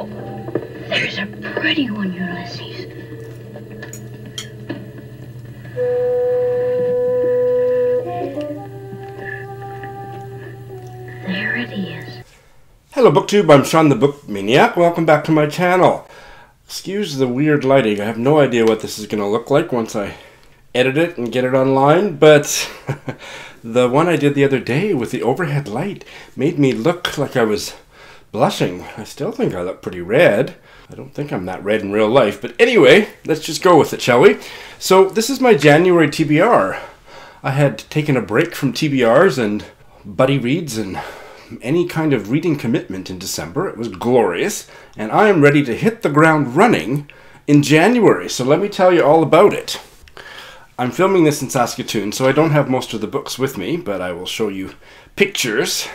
There's a pretty one, Ulysses. There it is. Hello BookTube, I'm Sean the Book Maniac. Welcome back to my channel. Excuse the weird lighting. I have no idea what this is going to look like once I edit it and get it online, but the one I did the other day with the overhead light made me look like I was blushing. I still think I look pretty red. I don't think I'm that red in real life, but anyway, let's just go with it, shall we? So this is my January TBR. I had taken a break from TBRs and buddy reads and any kind of reading commitment in December. It was glorious, and I am ready to hit the ground running in January, so let me tell you all about it. I'm filming this in Saskatoon, so I don't have most of the books with me, but I will show you pictures.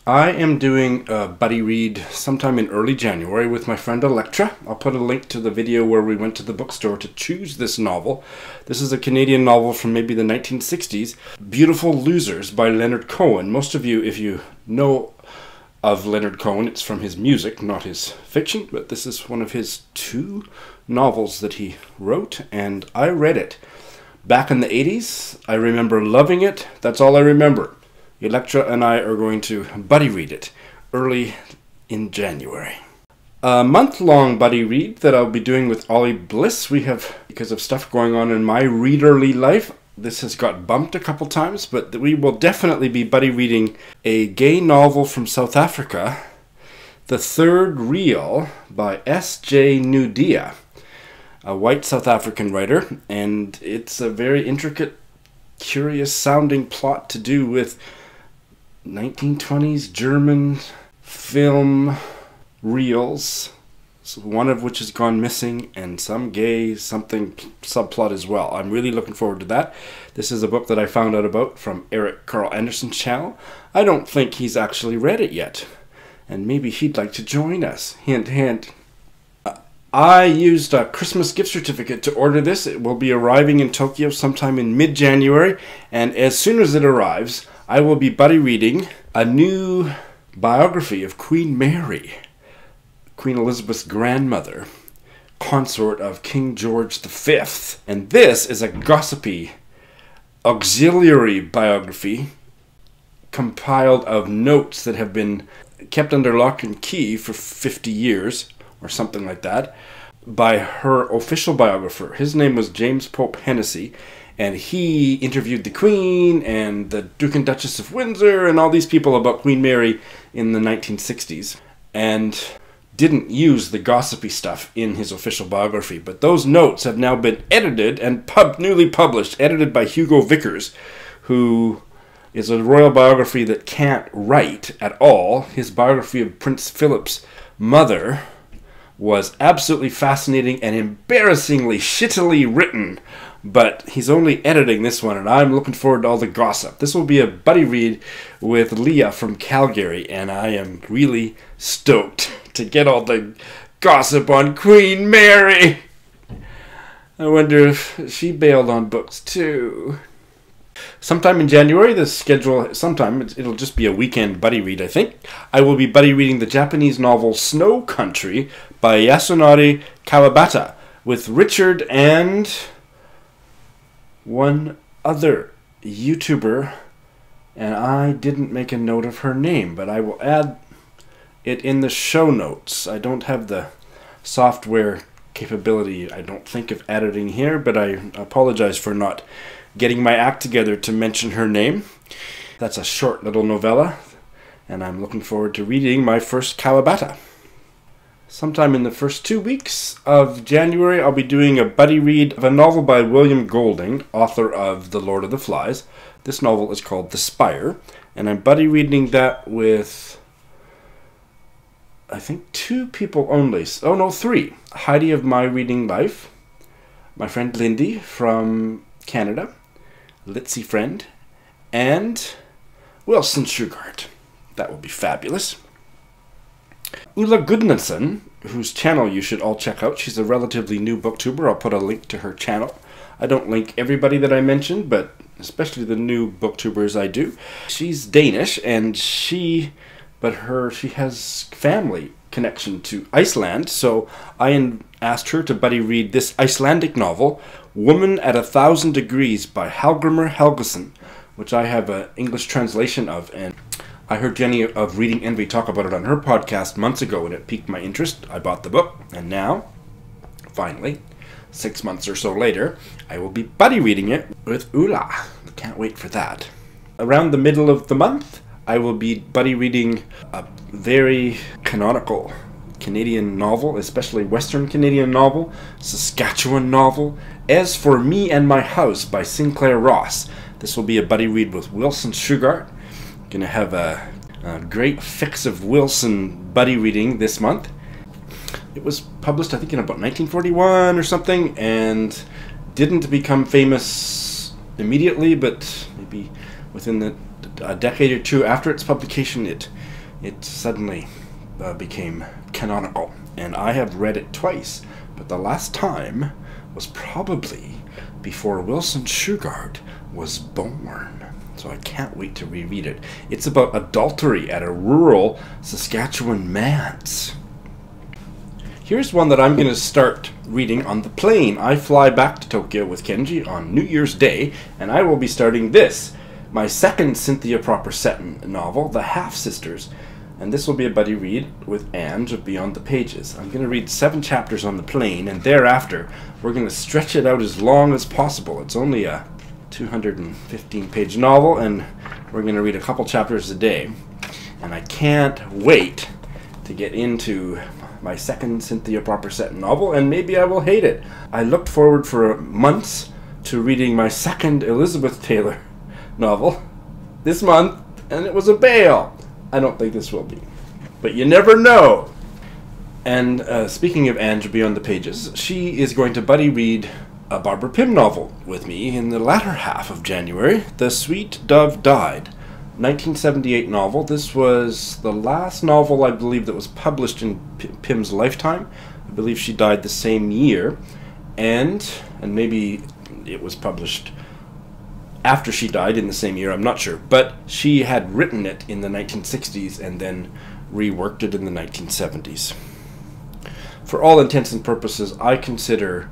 I am doing a buddy read sometime in early January with my friend Electra. I'll put a link to the video where we went to the bookstore to choose this novel. This is a Canadian novel from maybe the 1960s. Beautiful Losers by Leonard Cohen. Most of you, if you know of Leonard Cohen, it's from his music, not his fiction, but this is one of his 2 novels that he wrote, and I read it back in the 80s. I remember loving it. That's all I remember. Electra and I are going to buddy read it early in January. A month-long buddy read that I'll be doing with Ollie Bliss. We have, because of stuff going on in my readerly life, this has got bumped a couple times, but we will definitely be buddy reading a gay novel from South Africa, The Third Reel by S.J. Nudia, a white South African writer, and it's a very intricate, curious-sounding plot to do with 1920s German film reels, one of which has gone missing, and some gay something subplot as well. I'm really looking forward to that. This is a book that I found out about from Eric Carl Anderson's channel. I don't think he's actually read it yet, and maybe he'd like to join us. Hint, hint. I used a Christmas gift certificate to order this. It will be arriving in Tokyo sometime in mid-January, and as soon as it arrives, I will be buddy reading a new biography of Queen Mary, Queen Elizabeth's grandmother, consort of King George V. And this is a gossipy auxiliary biography compiled of notes that have been kept under lock and key for 50 years, or something like that, by her official biographer. His name was James Pope Hennessy, and he interviewed the Queen and the Duke and Duchess of Windsor and all these people about Queen Mary in the 1960s, and didn't use the gossipy stuff in his official biography. But those notes have now been edited and newly published, edited by Hugo Vickers, who is a royal biography that can't write at all. His biography of Prince Philip's mother was absolutely fascinating and embarrassingly shittily written, but he's only editing this one, and I'm looking forward to all the gossip. This will be a buddy read with Leah from Calgary, and I am really stoked to get all the gossip on Queen Mary. I wonder if she bailed on books too. Sometime in January, the schedule, it'll just be a weekend buddy read, I think. I will be buddy reading the Japanese novel Snow Country by Yasunari Kawabata with Richard and one other YouTuber, and I didn't make a note of her name, but I will add it in the show notes. I don't have the software capability, I don't think, of editing here, but I apologize for not getting my act together to mention her name. That's a short little novella, and I'm looking forward to reading my first Kawabata. Sometime in the first 2 weeks of January, I'll be doing a buddy read of a novel by William Golding, author of The Lord of the Flies. This novel is called The Spire, and I'm buddy reading that with, I think, 2 people only. Oh no, 3. Heidi of My Reading Life, my friend Lindy from Canada, Litzy friend, and Wilson Shugart. That will be fabulous. Ulla Gudnason, whose channel you should all check out. She's a relatively new booktuber. I'll put a link to her channel. I don't link everybody that I mentioned, but especially the new booktubers I do. She's Danish, and she has family connection to Iceland, so I asked her to buddy read this Icelandic novel, Woman at 1,000 Degrees by Hallgrimur Helgason, which I have an English translation of, and I heard Jenny of Reading Envy talk about it on her podcast months ago, and it piqued my interest. I bought the book, and now, finally, 6 months or so later, I will be buddy reading it with Ula. I can't wait for that. Around the middle of the month, I will be buddy reading a very canonical Canadian novel, especially Western Canadian novel, Saskatchewan novel, As for Me and My House by Sinclair Ross. This will be a buddy read with Wilson Shugart. Gonna have a great fix of Wilson buddy reading this month. It was published, I think, in about 1941 or something, and didn't become famous immediately, but maybe within a decade or two after its publication, it suddenly became canonical. And I have read it twice, but the last time was probably before Wilson Shugart was born. So I can't wait to reread it. It's about adultery at a rural Saskatchewan manse. Here's one that I'm going to start reading on the plane. I fly back to Tokyo with Kenji on New Year's Day, and I will be starting this, my second Cynthia Proper Seton novel, The Half-Sisters. And this will be a buddy read with Ange of Beyond the Pages. I'm going to read 7 chapters on the plane, and thereafter we're going to stretch it out as long as possible. It's only a 215-page novel, and we're going to read a couple chapters a day. And I can't wait to get into my second Cynthia Proper Seton novel, and maybe I will hate it. I looked forward for months to reading my second Elizabeth Taylor novel this month, and it was a bail. I don't think this will be, but you never know. And speaking of Ange Beyond the Pages, she is going to buddy read a Barbara Pym novel with me in the latter half of January, The Sweet Dove Died, 1978 novel. This was the last novel, I believe, that was published in Pym's lifetime. I believe she died the same year, and maybe it was published after she died in the same year, I'm not sure. But she had written it in the 1960s and then reworked it in the 1970s. For all intents and purposes, I consider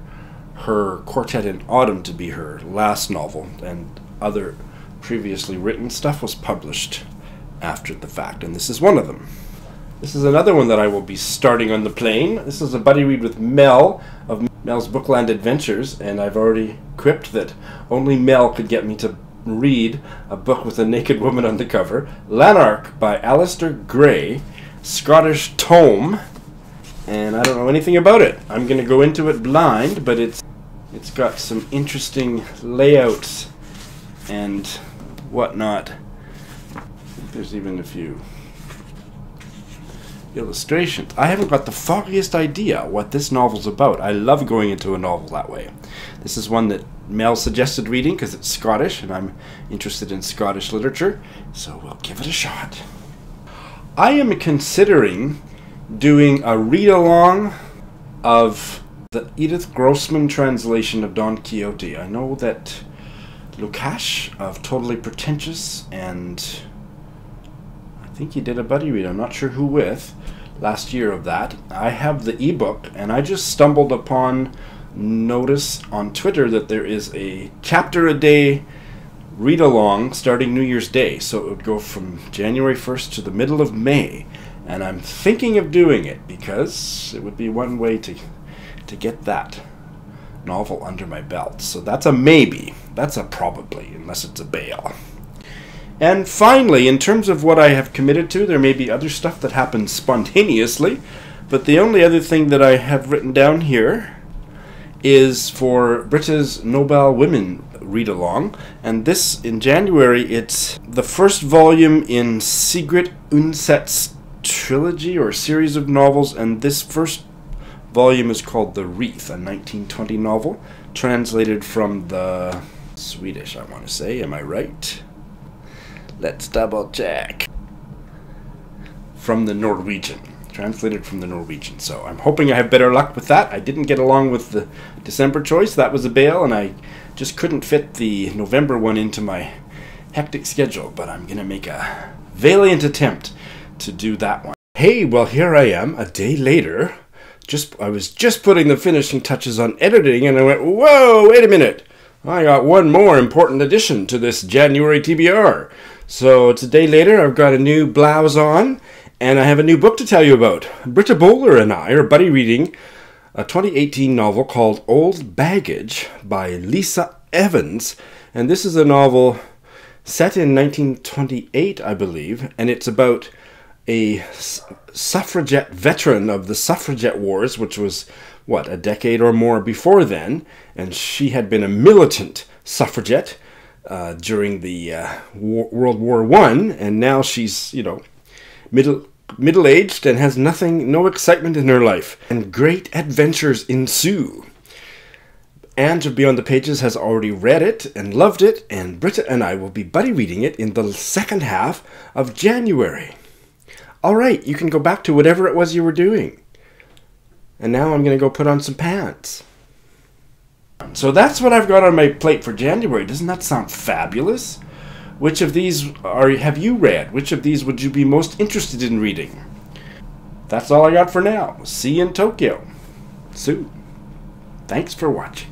her Quartet in Autumn to be her last novel, and other previously written stuff was published after the fact, and this is one of them. This is another one that I will be starting on the plane. This is a buddy read with Mel of Mel's Bookland Adventures, and I've already quipped that only Mel could get me to read a book with a naked woman on the cover. Lanark by Alistair Gray, Scottish tome, and I don't know anything about it. I'm going to go into it blind, but it's got some interesting layouts and whatnot. I think there's even a few illustrations. I haven't got the foggiest idea what this novel's about. I love going into a novel that way. This is one that Mel suggested reading because it's Scottish, and I'm interested in Scottish literature, so we'll give it a shot. I am considering doing a read-along of the Edith Grossman translation of Don Quixote. I know that Lukács of Totally Pretentious, and I think he did a buddy read, I'm not sure who with, last year of that. I have the ebook, and I just stumbled upon notice on Twitter that there is a chapter a day read-along starting New Year's Day, so it would go from January 1st to the middle of May, and I'm thinking of doing it because it would be one way to get that novel under my belt. So that's a maybe. That's a probably, unless it's a bail. And finally, in terms of what I have committed to, there may be other stuff that happens spontaneously, but the only other thing that I have written down here is for Brita's Nobel Women read-along, and this, in January, it's the first volume in Sigrid Undset's trilogy or series of novels, and this first volume is called The Wreath, a 1920 novel, translated from the Swedish, I want to say. Am I right? Let's double check. From the Norwegian. Translated from the Norwegian. So I'm hoping I have better luck with that. I didn't get along with the December choice. That was a bail, and I just couldn't fit the November one into my hectic schedule. But I'm going to make a valiant attempt to do that one. Hey, well, here I am, a day later. I was just putting the finishing touches on editing, and I went, whoa, wait a minute. I got one more important addition to this January TBR. So it's a day later, I've got a new blouse on, and I have a new book to tell you about. Britta Bowler and I are buddy reading a 2018 novel called Old Baggage by Lisa Evans. And this is a novel set in 1928, I believe, and it's about a suffragette veteran of the suffragette wars, which was, a decade or more before then, and she had been a militant suffragette during the World War I, and now she's, middle-aged and has no excitement in her life, and great adventures ensue. Anne of Beyond the Pages has already read it and loved it, and Britta and I will be buddy reading it in the second half of January. All right, you can go back to whatever it was you were doing. And now I'm going to go put on some pants. So that's what I've got on my plate for January. Doesn't that sound fabulous? Which of these have you read? Which of these would you be most interested in reading? That's all I got for now. See you in Tokyo soon. Thanks for watching.